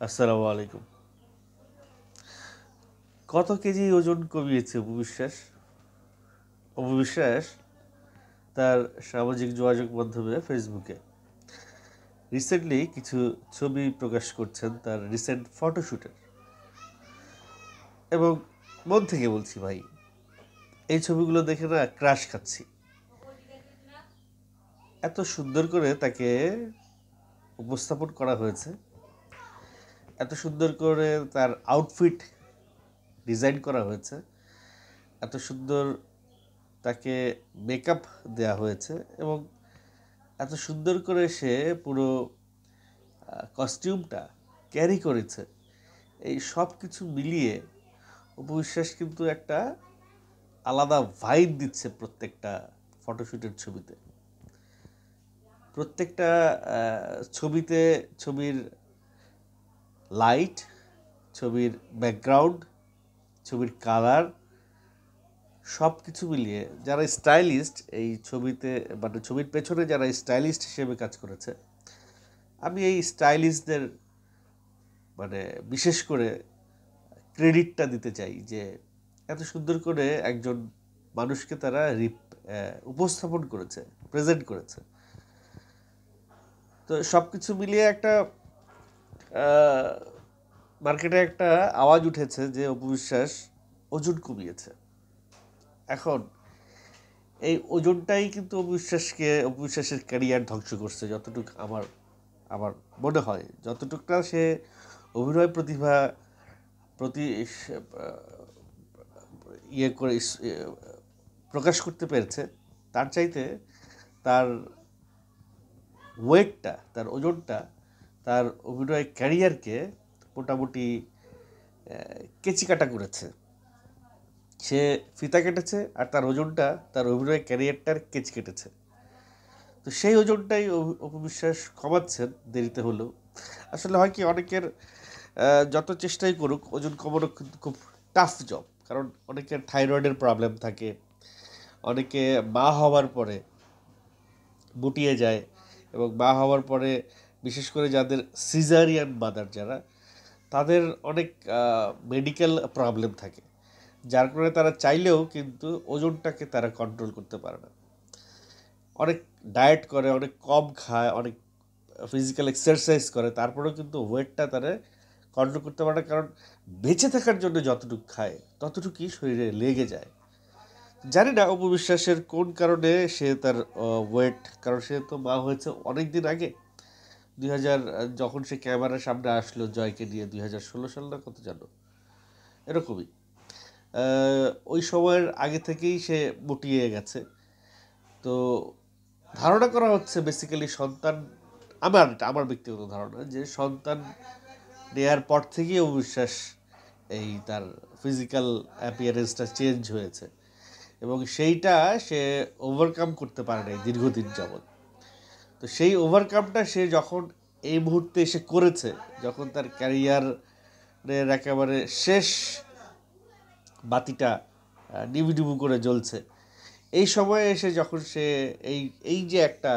আসসালামু আলাইকুম। কত কেজি ওজন কমিয়েছে অপু বিশ্বাস? অপু বিশ্বাস তার সামাজিক যোগাযোগ মাধ্যমে ফেসবুকে রিসেন্টলি কিছু ছবি প্রকাশ করছেন তার রিসেন্ট ফটোশ্যুটের। এবং মন থেকে বলছি ভাই, এই ছবিগুলো দেখে না ক্রাশ খাচ্ছি। এত সুন্দর করে তাকে উপস্থাপন করা হয়েছে, এত সুন্দর করে তার আউটফিট ডিজাইন করা হয়েছে, এত সুন্দর তাকে মেকআপ দেওয়া হয়েছে এবং এত সুন্দর করে সে পুরো কস্টিউমটা ক্যারি করেছে। এই সব কিছু মিলিয়ে অপু বিশ্বাস কিন্তু একটা আলাদা ভাইব দিচ্ছে প্রত্যেকটা ফটোশ্যুটের ছবিতে। প্রত্যেকটা ছবিতে ছবির লাইট, ছবির ব্যাকগ্রাউন্ড, ছবির কালার সব কিছু মিলিয়ে যারা স্টাইলিস্ট এই ছবিতে, মানে ছবির পেছনে যারা স্টাইলিস্ট হিসেবে কাজ করেছে, আমি এই স্টাইলিস্টদের মানে বিশেষ করে ক্রেডিটটা দিতে চাই যে এত সুন্দর করে একজন মানুষকে তারা উপস্থাপন করেছে, প্রেজেন্ট করেছে। তো সব কিছু মিলিয়ে একটা মার্কেটে একটা আওয়াজ উঠেছে যে অপু বিশ্বাস ওজন কমিয়েছে। এখন এই ওজনটাই কিন্তু অপু বিশ্বাসের ক্যারিয়ার ধ্বংস করছে, যতটুকু আমার আমার মনে হয়। যতটুকটা সে অভিনয় প্রতিভা প্রতি ইয়ে করে প্রকাশ করতে পেরেছে, তার চাইতে তার ওয়েটটা, তার ওজনটা তার অভিনয় ক্যারিয়ারকে মোটামুটি কেচিকাটা করেছে। সে ফিতা কেটেছে আর তার ওজনটা তার অভিনয় ক্যারিয়ারটার কেচ কেটেছে। তো সেই ওজনটাই অপু বিশ্বাস কমাচ্ছেন দেরিতে হলেও। আসলে হয় কি, অনেকের যত চেষ্টাই করুক ওজন কমানো কিন্তু খুব টাফ জব। কারণ অনেকের থাইরয়েডের প্রবলেম থাকে, অনেকে মা হওয়ার পরে বুটিয়ে যায়, এবং মা হওয়ার পরে বিশেষ করে যাদের সিজারিয়ান মাদার যারা, তাদের অনেক মেডিকেল প্রবলেম থাকে, যার কারণে তারা চাইলেও কিন্তু ওজনটাকে তারা কন্ট্রোল করতে পারে না। অনেক ডায়েট করে, অনেক কম খায়, অনেক ফিজিক্যাল এক্সারসাইজ করে, তারপরেও কিন্তু ওয়েটটা তারা কন্ট্রোল করতে পারে না। কারণ বেঁচে থাকার জন্য যতটুকু খায় ততটুকুই শরীরে লেগে যায়। জানি না অপু বিশ্বাসের কোন কারণে সে তার ওয়েট, কারণ সে তো মা হয়েছে অনেক দিন আগে, 2000 যখন সে ক্যামেরার সামনে আসলো জয়কে নিয়ে, 2016 সাল না কত জানো, এরকমই। ওই সময়ের আগে থেকেই সে মুটিয়ে গেছে। তো ধারণা করা হচ্ছে বেসিক্যালি সন্তান, আমার ব্যক্তিগত ধারণা যে সন্তান নেয়ার পর থেকেই অবিশ্বাস এই তার ফিজিক্যাল অ্যাপিয়ারেন্সটা চেঞ্জ হয়েছে, এবং সেইটা সে ওভারকাম করতে পারে নাই দীর্ঘদিন যাবৎ। তো সেই ওভারকামটা সে যখন এই মুহূর্তে এসে করেছে, যখন তার ক্যারিয়ারের একেবারে শেষ বাতিটা নিবু করে জ্বলছে, এই সময়ে এসে যখন সে এই এই যে একটা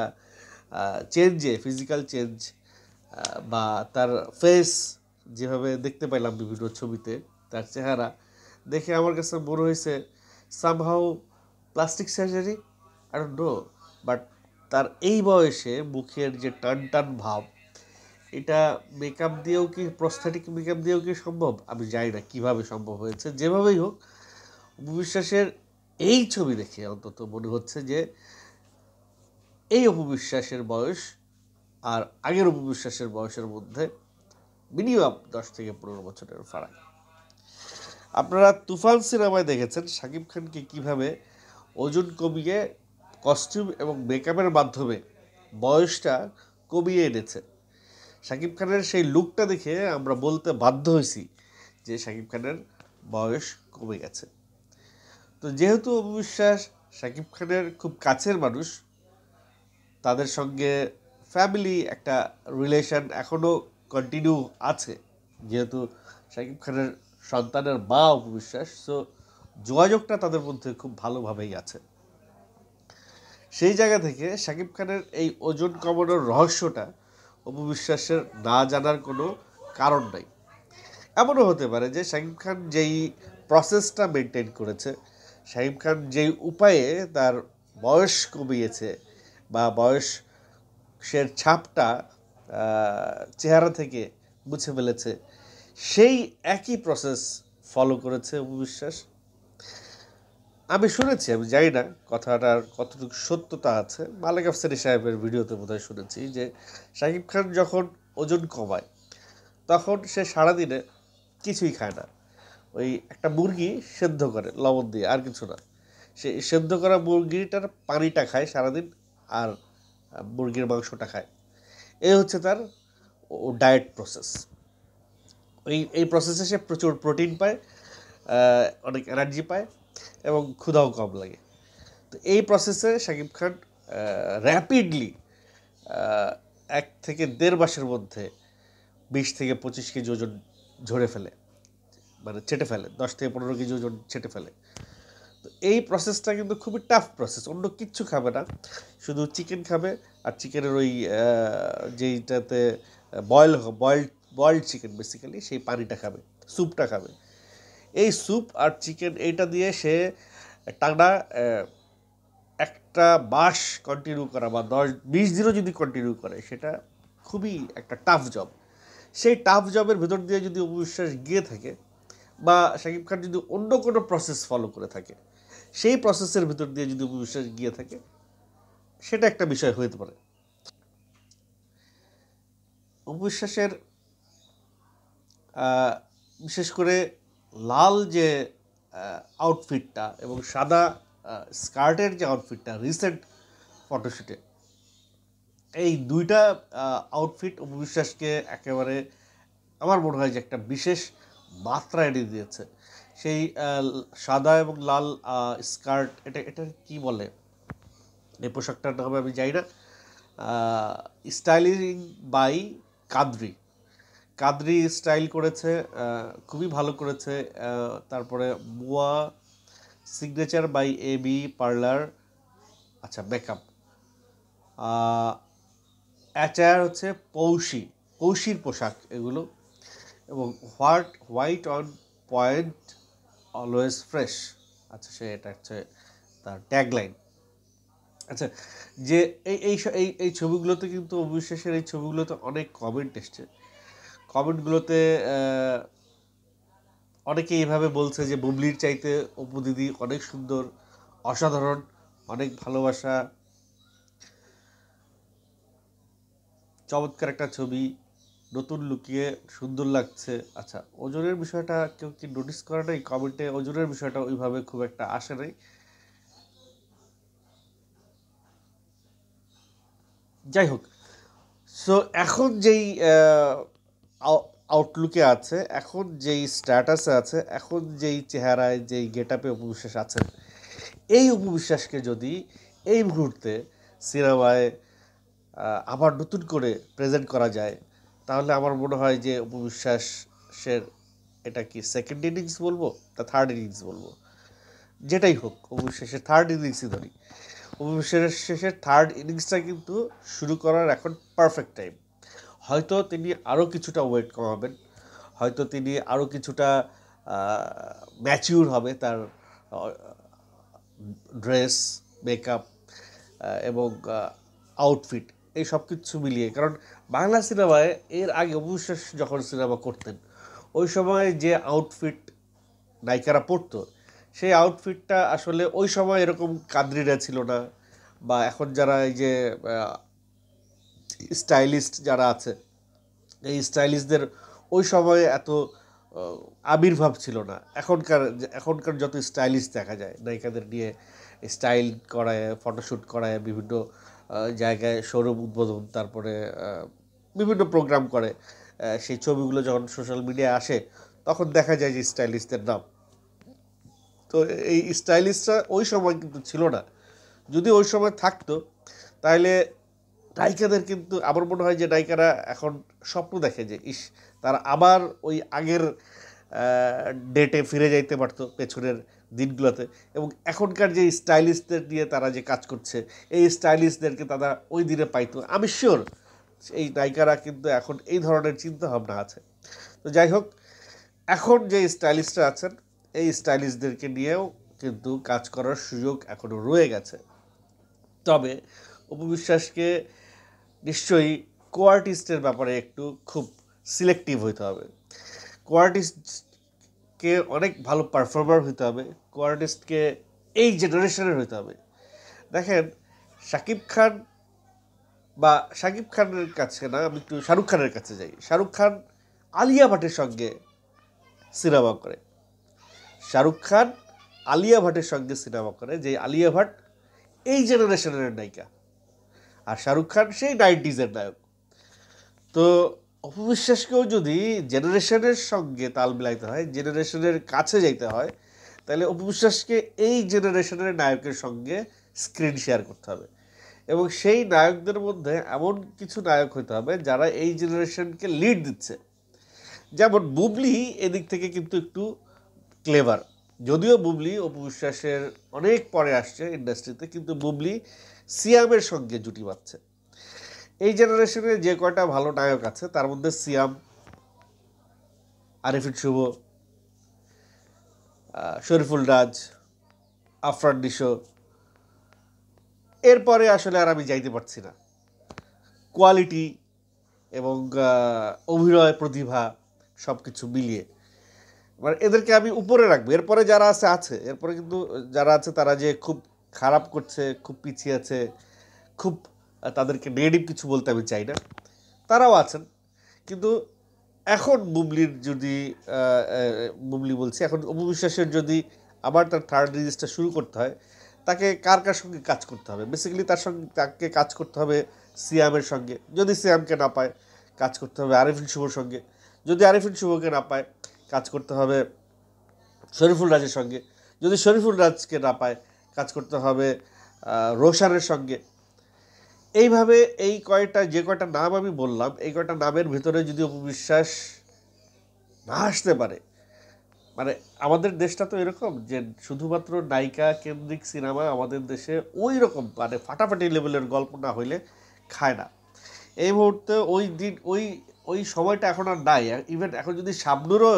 চেঞ্জে, ফিজিক্যাল চেঞ্জ বা তার ফেস যেভাবে দেখতে পেলাম বিভিন্ন ছবিতে, তার চেহারা দেখে আমার কাছে মনে হয়েছে somehow plastic surgery, I don't know. But তার এই বয়সে মুখের যে টান টান ভাব, এটা মেকআপ দিয়েও কি, প্রস্থেটিক মেকআপ দিয়েও কি সম্ভব? আমি জানি না কীভাবে সম্ভব হয়েছে। যেভাবেই হোক, অপু বিশ্বাসের এই ছবি দেখে অন্তত মনে হচ্ছে যে এই অপু বিশ্বাসের বয়স আর আগের অপু বিশ্বাসের বয়সের মধ্যে মিনিমাম 10 থেকে 15 বছরের ফারাক। আপনারা তুফান সিনেমায় দেখেছেন শাকিব খানকে কিভাবে ওজন কমিয়ে কস্টিউম এবং মেকআপের মাধ্যমে বয়সটা কমিয়ে এনেছে। শাকিব খানের সেই লুকটা দেখে আমরা বলতে বাধ্য হয়েছি যে শাকিব খানের বয়স কমে গেছে। তো যেহেতু অপু বিশ্বাস শাকিব খানের খুব কাছের মানুষ, তাদের সঙ্গে ফ্যামিলি একটা রিলেশন এখনও কন্টিনিউ আছে, যেহেতু শাকিব খানের সন্তানের মা অপু বিশ্বাস, সো যোগাযোগটা তাদের মধ্যে খুব ভালোভাবেই আছে। সেই জায়গা থেকে শাকিব খানের এই ওজন কমানোর রহস্যটা অপু বিশ্বাসের না জানার কোনো কারণ নাই। এমনও হতে পারে যে শাকিব খান যেই প্রসেসটা মেনটেন করেছে, শাকিব খান যেই উপায়ে তার বয়স কমিয়েছে বা বয়সের ছাপটা চেহারা থেকে মুছে ফেলেছে, সেই একই প্রসেস ফলো করেছে অপু বিশ্বাস। আমি শুনেছি, আমি জানি না কথাটার কতটুকু সত্যতা আছে, মালেক আফসারি সাহেবের ভিডিওতে বোধহয় শুনেছি যে শাকিব খান যখন ওজন কমায় তখন সে সারাদিনে কিছুই খায় না, ওই একটা মুরগি সেদ্ধ করে লবণ দিয়ে, আর কিছু না। সে সেদ্ধ করা মুরগিটার পানিটা খায় সারাদিন, আর মুরগির মাংসটা খায়। এই হচ্ছে তার ডায়েট প্রসেস। এই প্রসেসে সে প্রচুর প্রোটিন পায়, অনেক এনার্জি পায় এবং ক্ষুধাও কম লাগে। তো এই প্রসেসে শাকিব খান র্যাপিডলি 1 থেকে 1.5 মাসের মধ্যে 20 থেকে 25 কেজি ওজন ঝরে ফেলে, মানে ছেটে ফেলে, 10 থেকে 15 কেজি ওজন ছেটে ফেলে। তো এই প্রসেসটা কিন্তু খুবই টাফ প্রসেস। অন্য কিচ্ছু খাবে না, শুধু চিকেন খাবে, আর চিকেনের ওই যেইটাতে বয়েলড চিকেন বেসিক্যালি, সেই পানিটা খাবে, স্যুপটা খাবে। এই স্যুপ আর চিকেন এইটা দিয়ে সে টানা একটা মাস কন্টিনিউ করা বা 10-20 দিনও যদি কন্টিনিউ করে, সেটা খুবই একটা টাফ জব। সেই টাফ জবের ভেতর দিয়ে যদি অপু বিশ্বাস গিয়ে থাকে, বা শাকিব খান যদি অন্য কোনো প্রসেস ফলো করে থাকে, সেই প্রসেসের ভিতর দিয়ে যদি অপু বিশ্বাস গিয়ে থাকে, সেটা একটা বিষয় হতে পারে। অপু বিশ্বাসের বিশেষ করে লাল যে আউটফিটটা এবং সাদা স্কার্টের যে আউটফিটটা রিসেন্ট ফটোশ্যুটে, এই দুইটা আউটফিট অপু বিশ্বাসকে একেবারে আমার মনে হয় যে একটা বিশেষ মাত্রা এনে দিয়েছে। সেই সাদা এবং লাল স্কার্ট, এটা কি বলে এই পোশাকটার নামে আমি জানি না, styling by Kadri. Kadri style করেছে, খুবই ভালো করেছে। তারপরে MUA signature by AB parlour, আচ্ছা মেকআপ। অ্যাচায়ার হচ্ছে পৌশির পোশাক এগুলো, এবং white on point always fresh. আচ্ছা, এটা হচ্ছে তার ট্যাগলাইন। আচ্ছা, যে এই এই এই এই ছবিগুলোতে কিন্তু অবিশ্বাসের এই ছবিগুলোতে অনেক কমেন্ট এসছে। কমেন্টগুলোতে অনেকে এইভাবে বলছে যে বুবলির চাইতে অপু দিদি অনেক সুন্দর, অসাধারণ, অনেক ভালোবাসা, চমৎকার একটা ছবি, নতুন লুকিয়ে সুন্দর লাগছে। আচ্ছা, ওজনের বিষয়টা কেউ কি নোটিস করে নাই? কমেন্টে ওজনের বিষয়টা ওইভাবে খুব একটা আসে নাই। যাই হোক, সো এখন যেই আউটলুকে আছে, এখন যেই স্ট্যাটাসে আছে, এখন যেই চেহারায় যেই গেট আপে অপু বিশ্বাস আছেন, এই অপু বিশ্বাসকে যদি এই মুহূর্তে সিনেমায় আবার নতুন করে প্রেজেন্ট করা যায়, তাহলে আমার মনে হয় যে অপু বিশ্বাসের এটা কি সেকেন্ড ইনিংস বলবো তা থার্ড ইনিংস বলবো, যেটাই হোক, অপু বিশ্বাসের থার্ড ইনিংসই ধরি। অপু বিশ্বাসের শেষের থার্ড ইনিংসটা কিন্তু শুরু করার এখন পারফেক্ট টাইম। হয়তো তিনি আরও কিছুটা ওয়েট কমাবেন, হয়তো তিনি আরও কিছুটা ম্যাচিউর হবে তার ড্রেস, মেকআপ এবং আউটফিট, এই সব কিছু মিলিয়ে। কারণ বাংলা সিনেমায় এর আগে অপু বিশ্বাস যখন সিনেমা করতেন, ওই সময় যে আউটফিট নায়িকারা পরতো, সেই আউটফিটটা আসলে ওই সময় এরকম কাদ্রিরা ছিল না, বা এখন যারা এই যে স্টাইলিস্ট যারা আছে, এই স্টাইলিস্টদের ওই সময়ে এত আবির্ভাব ছিল না। এখনকার যত স্টাইলিস্ট দেখা যায় নায়িকাদের নিয়ে স্টাইল করায়, ফটোশ্যুট করায়, বিভিন্ন জায়গায় শোরুম উদ্বোধন, তারপরে বিভিন্ন প্রোগ্রাম করে, সেই ছবিগুলো যখন সোশ্যাল মিডিয়ায় আসে তখন দেখা যায় যে স্টাইলিস্টদের নাম। তো এই স্টাইলিস্টরা ওই সময় কিন্তু ছিল না। যদি ওই সময় থাকতো, তাহলে নায়িকাদের কিন্তু আমার মনে হয় যে নায়িকারা এখন স্বপ্ন দেখে যে তারা আবার ওই আগের ডেটে ফিরে যাইতে পারতো, পেছনের দিনগুলোতে। এবং এখনকার যে স্টাইলিস্টদের নিয়ে তারা যে কাজ করছে, এই স্টাইলিস্টদেরকে তারা ওই দিনে পাইতো। আমি শিওর এই নায়িকারা কিন্তু এখন এই ধরনের চিন্তাভাবনা আছে। তো যাই হোক, এখন যে স্টাইলিস্টরা আছেন এই স্টাইলিস্টদেরকে নিয়েও কিন্তু কাজ করার সুযোগ এখনও রয়ে গেছে। তবে অপু বিশ্বাসকে নিশ্চয়ই কোয়ার্টিস্টের ব্যাপারে একটু খুব সিলেক্টিভ হইতে হবে। কোয়ার্টিস্টকে অনেক ভালো পারফর্মার হইতে হবে, কোয়ার্টিস্টকে এই জেনারেশনের হইতে হবে। দেখেন, শাকিব খানের কাছে না, আমি একটু শাহরুখ খানের কাছে যাই। শাহরুখ খান আলিয়া ভাটের সঙ্গে সিনেমা করে, শাহরুখ খান আলিয়া ভাটের সঙ্গে সিনেমা করে, যে আলিয়া ভাট এই জেনারেশনের নায়িকা, আর শাহরুখ খান সেই 90s-এর নায়ক। তো অপু বিশ্বাসকেও যদি জেনারেশনের সঙ্গে তাল মিলাইতে হয়, জেনারেশনের কাছে যাইতে হয়, তাহলে অপু বিশ্বাসকে এই জেনারেশনের নায়কের সঙ্গে স্ক্রিন শেয়ার করতে হবে। এবং সেই নায়কদের মধ্যে এমন কিছু নায়ক হতে হবে যারা এই জেনারেশনকে লিড দিচ্ছে। যেমন বুবলি এদিক থেকে কিন্তু একটু ক্লেভার, যদিও বুবলি অপু বিশ্বাসের অনেক পরে আসছে ইন্ডাস্ট্রিতে, কিন্তু বুবলি সিয়ামের সঙ্গে জুটি বাঁধছে। এই জেনারেশনে যে কয়টা ভালো নায়ক আছে তার মধ্যে সিয়াম, আরিফিন শুভ, শরীফুল রাজ, আফরান নিশো, এরপরে আসলে আর আমি যাইতে পারছি না। কোয়ালিটি এবং অভিনয় প্রতিভা সব কিছু মিলিয়ে মানে এদেরকে আমি উপরে রাখবো। এরপরে যারা আছে এরপরে কিন্তু যারা আছে তারা যে খুব খারাপ করছে, খুব পিছিয়ে আছে, খুব তাদেরকে নেগেটিভ কিছু বলতে আমি চাই না, তারাও আছেন। কিন্তু এখন বুবলি বলছি, এখন অপু বিশ্বাসের যদি আবার তার থার্ড রিলিজটা শুরু করতে হয়, তাকে কার সঙ্গে কাজ করতে হবে? বেসিক্যালি তাকে কাজ করতে হবে সিয়ামের সঙ্গে। যদি সিয়ামকে না পায়, কাজ করতে হবে আরিফিন শুভর সঙ্গে। যদি আরিফিন শুভকে না পায়, কাজ করতে হবে শরীফুল রাজের সঙ্গে। যদি শরীফুল রাজকে না পায়, কাজ করতে হবে রোশানের সঙ্গে। এইভাবে যে কয়টা নাম আমি বললাম, এই কয়টা নামের ভিতরে যদি অপু বিশ্বাস না আসতে পারে, মানে আমাদের দেশটা তো এরকম যে শুধুমাত্র নায়িকা কেন্দ্রিক সিনেমা আমাদের দেশে ওই রকম মানে ফাটাফাটি লেভেলের গল্প না হইলে খায় না। এই মুহূর্তে ওই সময়টা এখন আর নাই। ইভেন এখন যদি শাবনূরও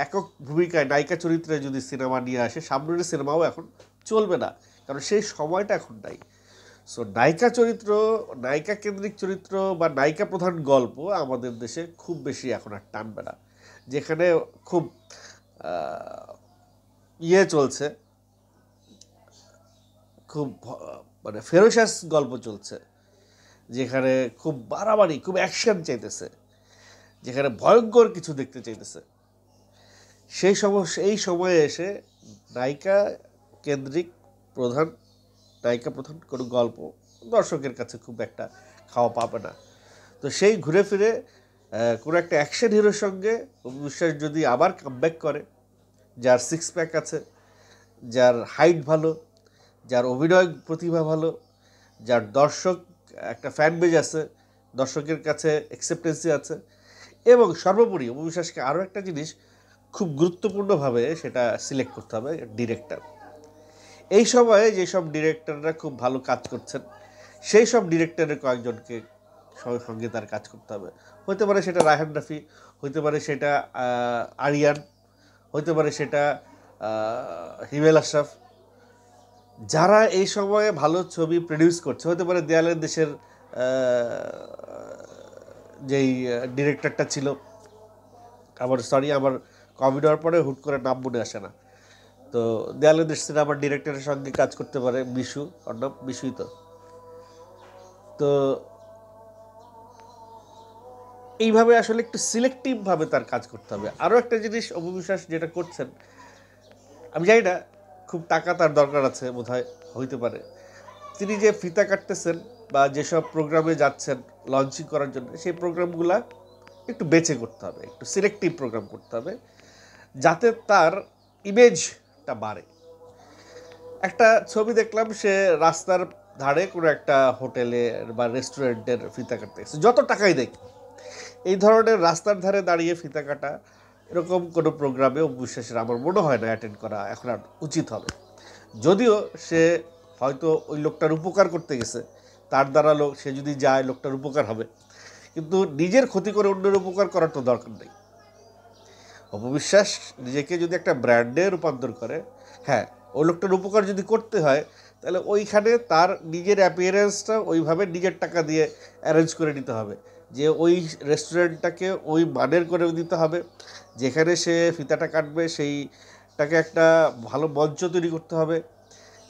একক ভূমিকায় নায়িকা চরিত্রে যদি সিনেমা নিয়ে আসে, শাবনূরের সিনেমাও এখন চলবে না, কারণ সেই সময়টা এখন নাই। সো নায়িকা কেন্দ্রিক চরিত্র বা নায়িকা প্রধান গল্প আমাদের দেশে খুব বেশি এখন আর টানবে না। যেখানে খুব চলছে, খুব মানে ফেরোসাস গল্প চলছে, যেখানে খুব বাড়াবাড়ি, খুব অ্যাকশন চাইতেছে, যেখানে ভয়ঙ্কর কিছু দেখতে চাইতেছে, এই সময়ে এসে নায়িকা প্রধান কোনো গল্প দর্শকের কাছে খুব একটা খাওয়া পাবে না। তো সেই ঘুরে ফিরে কোনো একটা অ্যাকশন হিরোর সঙ্গে অপু বিশ্বাস যদি আবার কামব্যাক করে, যার সিক্স প্যাক আছে, যার হাইট ভালো, যার অভিনয় প্রতিভা ভালো, যার একটা ফ্যান বেজ আছে, দর্শকের কাছে অ্যাকসেপ্টেন্সি আছে, এবং সর্বোপরি অপু বিশ্বাসকে আরও একটা জিনিস খুব গুরুত্বপূর্ণভাবে সেটা সিলেক্ট করতে হবে, ডিরেক্টর। এই সময়ে যেসব ডিরেক্টররা খুব ভালো কাজ করছেন, সেই সব ডিরেক্টরের কয়েকজনকে সঙ্গে তার কাজ করতে হবে। হতে পারে সেটা রায়হান রাফি, হতে পারে সেটা আরিয়ান, হতে পারে সেটা হিমেল আশরাফ, যারা এই সময়ে ভালো ছবি প্রডিউস করছে। হতে পারে দেয়ালের দেশের যেই ডিরেক্টরটা ছিল, আমার কোভিড হওয়ার পরে হুট করে নাম মনে আসে না, তো দেয়ালের দেশ সিনেমার ডিরেক্টরের সঙ্গে কাজ করতে পারে বিশুই তো এইভাবে আসলে একটু সিলেক্টিভভাবে তার কাজ করতে হবে। আরও একটা জিনিস অপু বিশ্বাস যেটা করছেন, আমি জানি না, খুব টাকা তার দরকার আছে বোধহয়, হইতে পারে। তিনি যে ফিতা কাটতেছেন বা যেসব প্রোগ্রামে যাচ্ছেন লঞ্চিং করার জন্য, সেই প্রোগ্রামগুলা একটু বেছে করতে হবে, একটু সিলেক্টিভ প্রোগ্রাম করতে হবে, যাতে তার ইমেজটা বাড়ে। একটা ছবি দেখলাম, সে রাস্তার ধারে কোনো একটা হোটেলের বা রেস্টুরেন্টের ফিতা কাটতে গেছে, যত টাকাই দেখ। এই ধরনের রাস্তার ধারে দাঁড়িয়ে ফিতা কাটা, এরকম কোনো প্রোগ্রামে অপু বিশ্বাসের আমার মনে হয় না অ্যাটেন্ড করা এখন আর উচিত হবে। যদিও সে হয়তো ওই লোকটার উপকার করতে গেছে, তার দ্বারা সে যদি যায় লোকটার উপকার হবে, কিন্তু নিজের ক্ষতি করে অন্যের উপকার করার তো দরকার নেই। অপবিশ্বাস নিজেকে যদি একটা ব্র্যান্ডে রূপান্তর করে, হ্যাঁ, ওই লোকটার উপকার যদি করতে হয় তাহলে ওইখানে তার নিজের অ্যাপিয়ারেন্সটা ওইভাবে নিজের টাকা দিয়ে অ্যারেঞ্জ করে নিতে হবে, যে ওই রেস্টুরেন্টটাকে ওই মানের করে দিতে হবে, যেখানে সে ফিতাটা কাটবে সেইটাকে একটা ভালো মঞ্চ তৈরি করতে হবে,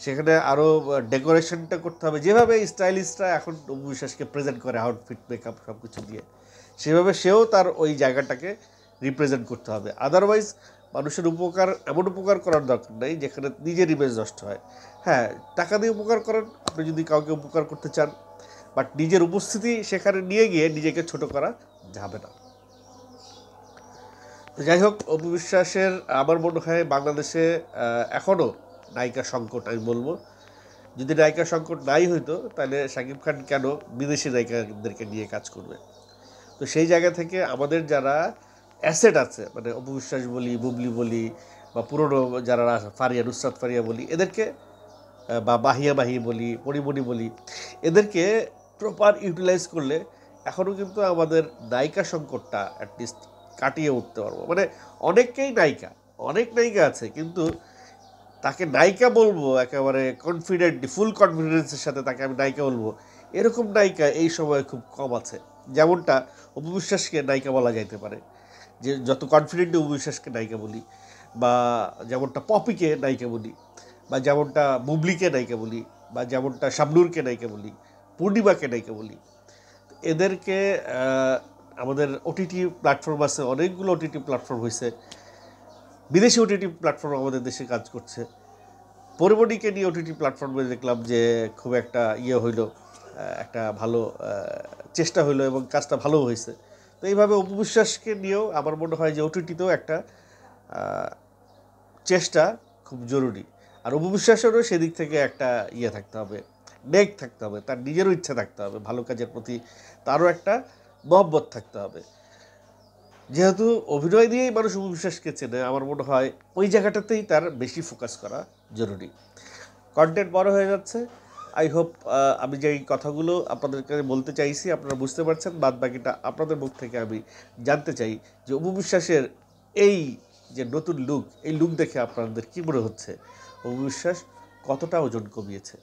সেখানে আরও ডেকোরেশনটা করতে হবে, যেভাবে স্টাইলিস্টরা এখন অপবিশ্বাসকে প্রেজেন্ট করে আউটফিট মেকআপ সব কিছু দিয়ে, সেভাবে সেও তার ওই জায়গাটাকে রিপ্রেজেন্ট করতে হবে। আদারওয়াইজ মানুষের উপকার এমন উপকার করার দরকার নেই যেখানে নিজের ইমেজ নষ্ট হয়। হ্যাঁ, টাকা দিয়ে উপকার করেন আপনি যদি কাউকে উপকার করতে চান, বাট নিজের উপস্থিতি সেখানে নিয়ে গিয়ে নিজেকে ছোট করা যাবে না। তো যাই হোক, অপবিশ্বাসের আমার মনে হয় বাংলাদেশে এখনও নায়িকা সংকট আমি বলবো। যদি নায়িকা সংকট নাই হইতো তাহলে শাকিব খান কেন বিদেশি নায়িকাদেরকে নিয়ে কাজ করবে? তো সেই জায়গা থেকে আমাদের যারা অ্যাসেট আছে, মানে অপবিশ্বাস বলি, বুবলি বলি, বা পুরনো যারা ফারিয়া, নুসরাত ফারিয়া বলি, এদেরকে বা মাহিয়া মাহি বলি, পরিমণি বলি, এদেরকে প্রপার ইউটিলাইজ করলে এখনও কিন্তু আমাদের নায়িকা সংকটটা অ্যাটলিস্ট কাটিয়ে উঠতে পারবো। মানে অনেক নায়িকা আছে, কিন্তু তাকে নায়িকা বলবো একেবারে কনফিডেন্টলি, ফুল কনফিডেন্সের সাথে তাকে আমি নায়িকা বলবো, এরকম নায়িকা এই সময় খুব কম আছে। যেমনটা অপবিশ্বাসকে নায়িকা বলা যাইতে পারে, যে যত কনফিডেন্টলি অপবিশ্বাসকে নায়িকা বলি, বা যেমনটা পপিকে নায়িকা বলি, বা যেমনটা বুবলিকে নায়িকা বলি, বা যেমনটা শাবনূরকে নায়িকা বলি, পূর্ণিমাকে নায়িকা বলি। এদেরকে আমাদের ওটিটি প্ল্যাটফর্ম আছে, অনেকগুলো ওটিটি প্ল্যাটফর্ম হয়েছে, বিদেশি ওটিটি প্ল্যাটফর্ম আমাদের দেশে কাজ করছে। পরিমণিকে নিয়ে ওটিটি প্ল্যাটফর্মে দেখলাম যে খুব একটা হইলো, একটা ভালো চেষ্টা হইলো এবং কাজটা ভালো হয়েছে। তো এইভাবে অপবিশ্বাসকে নিয়েও আমার মনে হয় যে ওটিটিতেও একটা চেষ্টা খুব জরুরি। আর অপবিশ্বাসেরও সেদিক থেকে একটা থাকতে হবে, নেক থাকতে হবে, তার নিজেরও ইচ্ছা থাকতে হবে, ভালো কাজের প্রতি তারও একটা মহব্বত থাকতে হবে। যেহেতু অভিনয় দিয়েই মানুষ অপবিশ্বাসকে চেনে, আমার মনে হয় ওই জায়গাটাতেই তার বেশি ফোকাস করা জরুরি। কন্টেন্ট বড় হয়ে যাচ্ছে, আই হোপ আমি যেই কথাগুলো আপনাদেরকে বলতে চাইছি আপনারা বুঝতে পারছেন। বাদ বাকিটা আপনাদের মুখ থেকে আমি জানতে চাই যে অপবিশ্বাসের এই যে নতুন লুক, এই লুক দেখে আপনাদের কী মনে হচ্ছে? অপবিশ্বাস কতটা ওজন কমিয়েছে?